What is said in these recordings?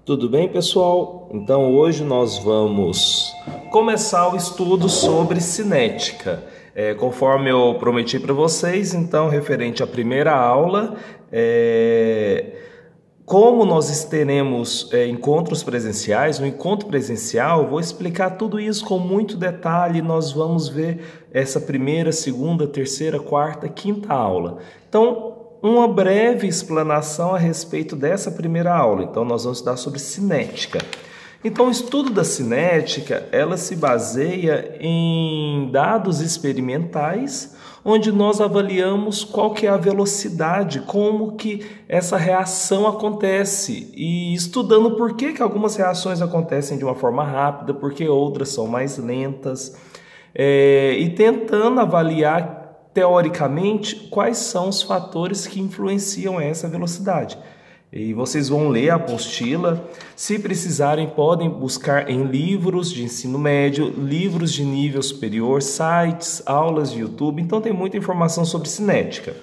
Tudo bem, pessoal? Então hoje nós vamos começar o estudo sobre cinética. Conforme eu prometi para vocês, então, referente à primeira aula, como nós teremos encontros presenciais, no encontro presencial, eu vou explicar tudo isso com muito detalhe. Nós vamos ver essa primeira, segunda, terceira, quarta, quinta aula. Então, uma breve explanação a respeito dessa primeira aula. Então, nós vamos estudar sobre cinética. Então, o estudo da cinética, ela se baseia em dados experimentais, onde nós avaliamos qual que é a velocidade, como que essa reação acontece, e estudando por que algumas reações acontecem de uma forma rápida, porque outras são mais lentas, e tentando avaliar teoricamente quais são os fatores que influenciam essa velocidade. E vocês vão ler a apostila. Se precisarem, podem buscar em livros de ensino médio, livros de nível superior, sites, aulas de YouTube. Então tem muita informação sobre cinética.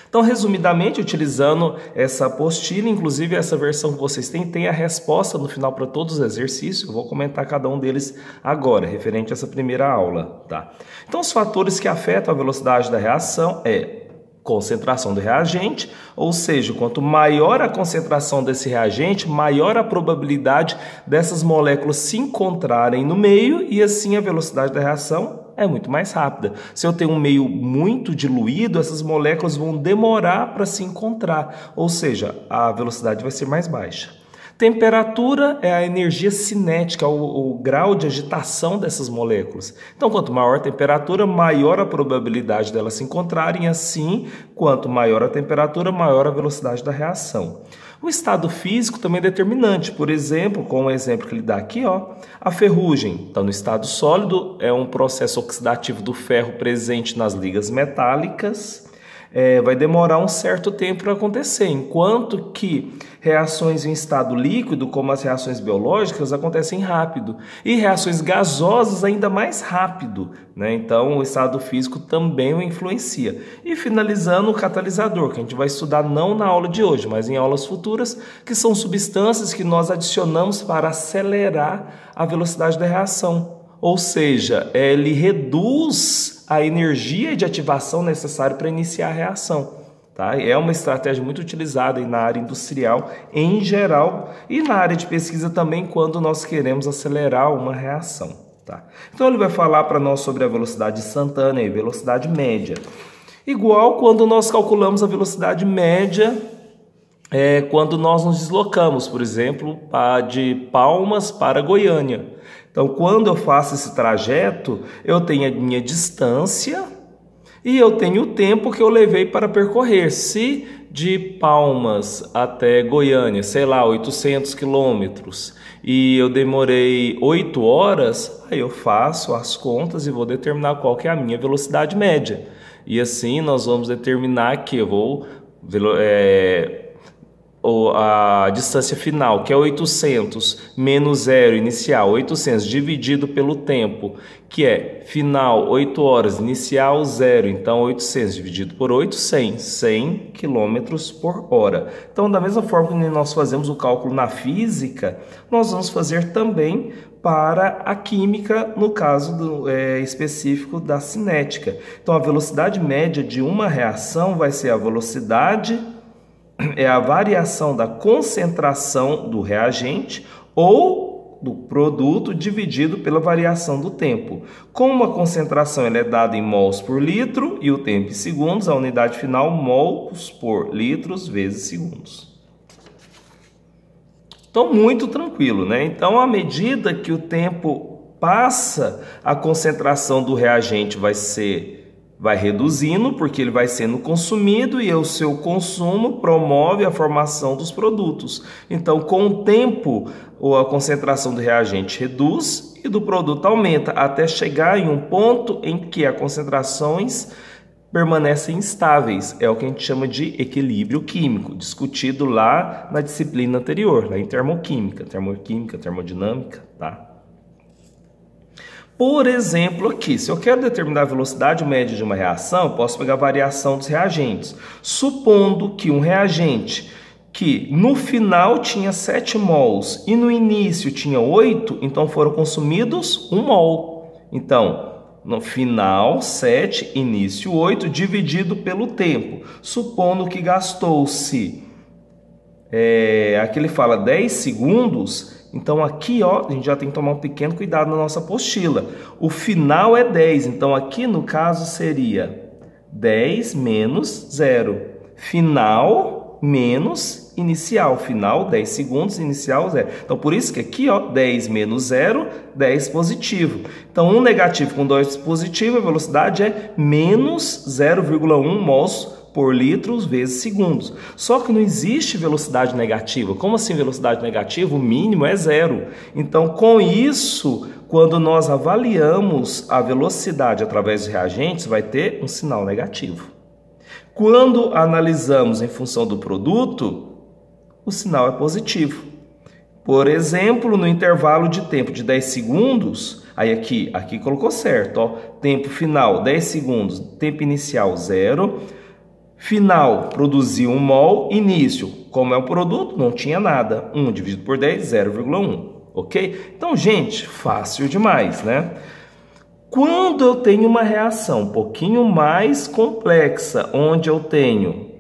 Então, resumidamente, utilizando essa apostila, inclusive essa versão que vocês têm, tem a resposta no final para todos os exercícios. Eu vou comentar cada um deles agora, referente a essa primeira aula, tá? Então, os fatores que afetam a velocidade da reação é concentração do reagente, ou seja, quanto maior a concentração desse reagente, maior a probabilidade dessas moléculas se encontrarem no meio e assim a velocidade da reação é muito mais rápida. Se eu tenho um meio muito diluído, essas moléculas vão demorar para se encontrar, ou seja, a velocidade vai ser mais baixa. Temperatura é a energia cinética, o grau de agitação dessas moléculas. Então, quanto maior a temperatura, maior a probabilidade delas se encontrarem, assim, quanto maior a temperatura, maior a velocidade da reação. O estado físico também é determinante. Por exemplo, com o exemplo que ele dá aqui, a ferrugem. Então, no estado sólido, é um processo oxidativo do ferro presente nas ligas metálicas. Vai demorar um certo tempo para acontecer, enquanto que reações em estado líquido, como as reações biológicas, acontecem rápido, e reações gasosas ainda mais rápido, né? Então, o estado físico também o influencia. E finalizando, o catalisador, que a gente vai estudar não na aula de hoje, mas em aulas futuras, que são substâncias que nós adicionamos para acelerar a velocidade da reação. Ou seja, ele reduz a energia de ativação necessária para iniciar a reação. Tá? É uma estratégia muito utilizada na área industrial em geral e na área de pesquisa também quando nós queremos acelerar uma reação. Tá? Então ele vai falar para nós sobre a velocidade instantânea e velocidade média. Igual quando nós calculamos a velocidade média quando nós nos deslocamos, por exemplo, de Palmas para Goiânia. Então, quando eu faço esse trajeto, eu tenho a minha distância e eu tenho o tempo que eu levei para percorrer. Se de Palmas até Goiânia, sei lá, 800 quilômetros, e eu demorei 8 horas, aí eu faço as contas e vou determinar qual que é a minha velocidade média. E assim nós vamos determinar que eu vou a distância final, que é 800 menos zero inicial, 800 dividido pelo tempo, que é final 8 horas, inicial 0, então 800 dividido por 8, 100 km por hora. Então, da mesma forma que nós fazemos o cálculo na física, nós vamos fazer também para a química, no caso específico da cinética. Então, a velocidade média de uma reação vai ser a velocidade, é a variação da concentração do reagente ou do produto dividido pela variação do tempo. Como a concentração é dada em mols por litro e o tempo em segundos, a unidade final mols por litros vezes segundos. Então, muito tranquilo, né? Então, à medida que o tempo passa, a concentração do reagente vai reduzindo, porque ele vai sendo consumido e o seu consumo promove a formação dos produtos. Então, com o tempo, a concentração do reagente reduz e do produto aumenta, até chegar em um ponto em que as concentrações permanecem estáveis. É o que a gente chama de equilíbrio químico, discutido lá na disciplina anterior, lá em termoquímica, termodinâmica, tá? Por exemplo, aqui, se eu quero determinar a velocidade média de uma reação, eu posso pegar a variação dos reagentes. Supondo que um reagente que no final tinha 7 mols e no início tinha 8, então foram consumidos 1 mol. Então, no final 7, início 8, dividido pelo tempo. Supondo que gastou-se, aqui ele fala 10 segundos, então aqui ó, a gente já tem que tomar um pequeno cuidado na nossa apostila. O final é 10, então aqui no caso seria 10 menos 0. Final menos inicial. Final 10 segundos, inicial 0. Então por isso que aqui ó, 10 menos 0, 10 positivo. Então 1 negativo com 2 positivo, a velocidade é menos 0,1 mols por litro vezes segundos. Só que não existe velocidade negativa. Como assim velocidade negativa? O mínimo é 0. Então, com isso, quando nós avaliamos a velocidade através de reagentes, vai ter um sinal negativo. Quando analisamos em função do produto, o sinal é positivo. Por exemplo, no intervalo de tempo de 10 segundos, aí aqui colocou certo, ó, tempo final 10 segundos, tempo inicial 0, final, produziu 1 mol, início, como é o produto, não tinha nada, 1 dividido por 10, 0,1, ok? Então, gente, fácil demais, né? Quando eu tenho uma reação um pouquinho mais complexa, onde eu tenho,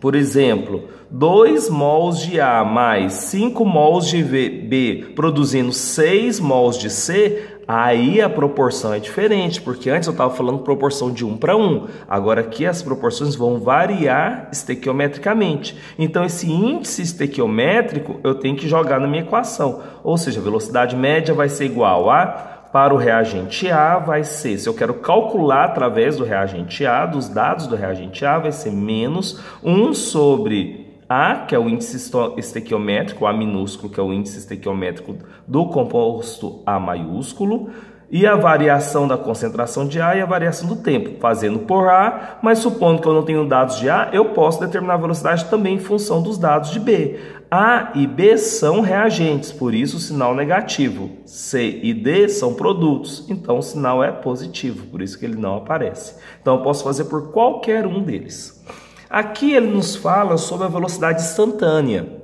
por exemplo, 2 mols de A mais 5 mols de B, produzindo 6 mols de C, aí a proporção é diferente, porque antes eu estava falando proporção de 1 para 1. Agora aqui as proporções vão variar estequiometricamente. Então esse índice estequiométrico eu tenho que jogar na minha equação. Ou seja, a velocidade média vai ser igual a, para o reagente A vai ser, se eu quero calcular através do reagente A, dos dados do reagente A, vai ser menos 1 sobre A, que é o índice estequiométrico, A minúsculo, que é o índice estequiométrico do composto A maiúsculo, e a variação da concentração de A e a variação do tempo, fazendo por A, mas supondo que eu não tenho dados de A, eu posso determinar a velocidade também em função dos dados de B. A e B são reagentes, por isso o sinal negativo. C e D são produtos, então o sinal é positivo, por isso que ele não aparece. Então eu posso fazer por qualquer um deles. Aqui ele nos fala sobre a velocidade instantânea.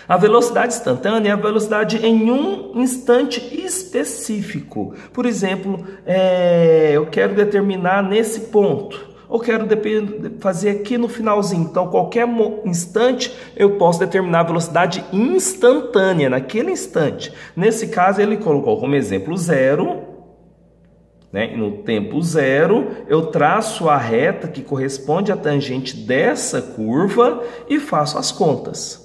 A velocidade instantânea é a velocidade em um instante específico. Por exemplo, eu quero determinar nesse ponto, ou quero fazer aqui no finalzinho. Então, qualquer instante eu posso determinar a velocidade instantânea, naquele instante. Nesse caso, ele colocou como exemplo 0. E no tempo 0, eu traço a reta que corresponde à tangente dessa curva e faço as contas.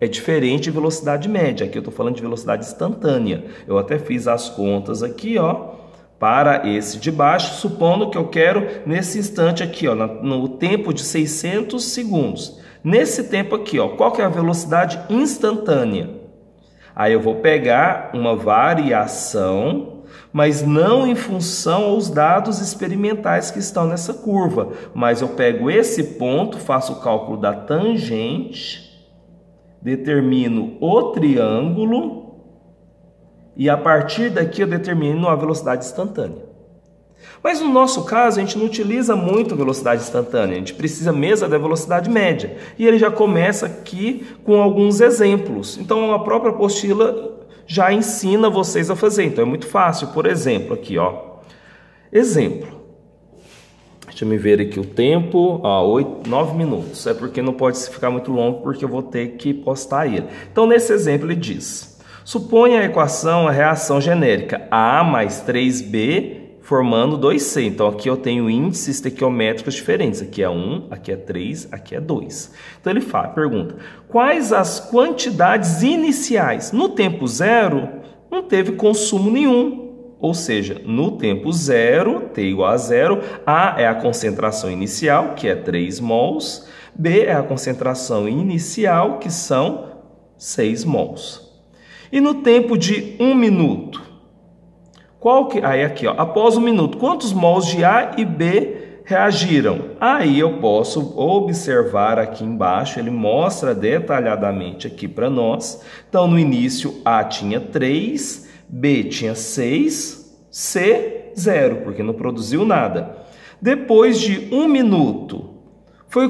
É diferente de velocidade média. Aqui eu estou falando de velocidade instantânea. Eu até fiz as contas aqui, ó, para esse de baixo, supondo que eu quero nesse instante aqui, ó, no tempo de 600 segundos. Nesse tempo aqui, ó, qual que é a velocidade instantânea? Aí eu vou pegar uma variação, mas não em função aos dados experimentais que estão nessa curva. Mas eu pego esse ponto, faço o cálculo da tangente, determino o triângulo e a partir daqui eu determino a velocidade instantânea. Mas no nosso caso a gente não utiliza muito a velocidade instantânea, a gente precisa mesmo da velocidade média. E ele já começa aqui com alguns exemplos. Então a própria apostila já ensina vocês a fazer, então é muito fácil. Por exemplo, aqui ó, exemplo. Deixa eu ver aqui o tempo, 9 minutos, é porque não pode ficar muito longo porque eu vou ter que postar ele. Então nesse exemplo ele diz, suponha a equação, a reação genérica A mais 3B formando 2C. Então aqui eu tenho índices estequiométricos diferentes, aqui é 1, aqui é 3, aqui é 2. Então ele pergunta, quais as quantidades iniciais? No tempo 0 não teve consumo nenhum. Ou seja, no tempo 0, T igual a 0, A é a concentração inicial, que é 3 mols, B é a concentração inicial, que são 6 mols. E no tempo de 1 minuto, aí aqui, ó, após 1 minuto, quantos mols de A e B reagiram? Aí eu posso observar aqui embaixo, ele mostra detalhadamente aqui para nós. Então, no início, A tinha 3, B tinha 6, C 0, porque não produziu nada. Depois de 1 minuto, Foi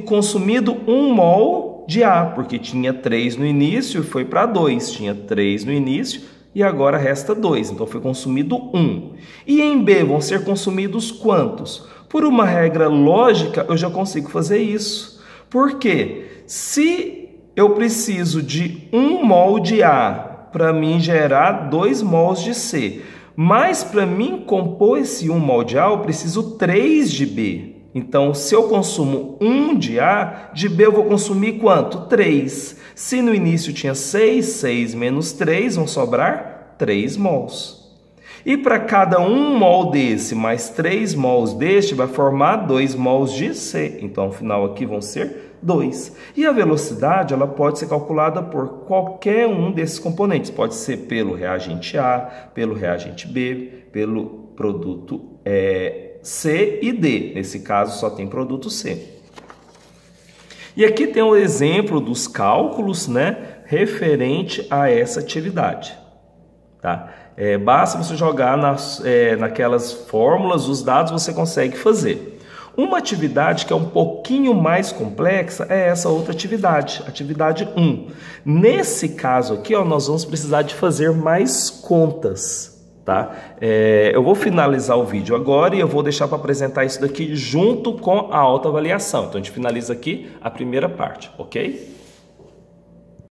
consumido 1 mol de A, porque tinha 3 no início e foi para 2. Tinha 3 no início e agora resta 2. Então foi consumido 1. E em B vão ser consumidos quantos? Por uma regra lógica, eu já consigo fazer isso. Por quê? Se eu preciso de 1 mol de A para mim gerar 2 mols de C, mas para mim compor esse 1 mol de A, eu preciso 3 de B. Então, se eu consumo 1 de A, de B eu vou consumir quanto? 3. Se no início tinha 6, 6 menos 3, vão sobrar 3 mols. E para cada 1 mol desse mais 3 mols deste, vai formar 2 mols de C. Então, ao final aqui vão ser 2. E a velocidade ela pode ser calculada por qualquer um desses componentes. Pode ser pelo reagente A, pelo reagente B, pelo produto C e D. Nesse caso, só tem produto C. E aqui tem o exemplo dos cálculos, né, referente a essa atividade. Tá? Basta você jogar naquelas fórmulas, os dados você consegue fazer. Uma atividade que é um pouquinho mais complexa é essa outra atividade, atividade 1. Nesse caso aqui, ó, nós vamos precisar de fazer mais contas. Tá? Eu vou finalizar o vídeo agora e eu vou deixar para apresentar isso daqui junto com a autoavaliação. Então, a gente finaliza aqui a primeira parte, ok?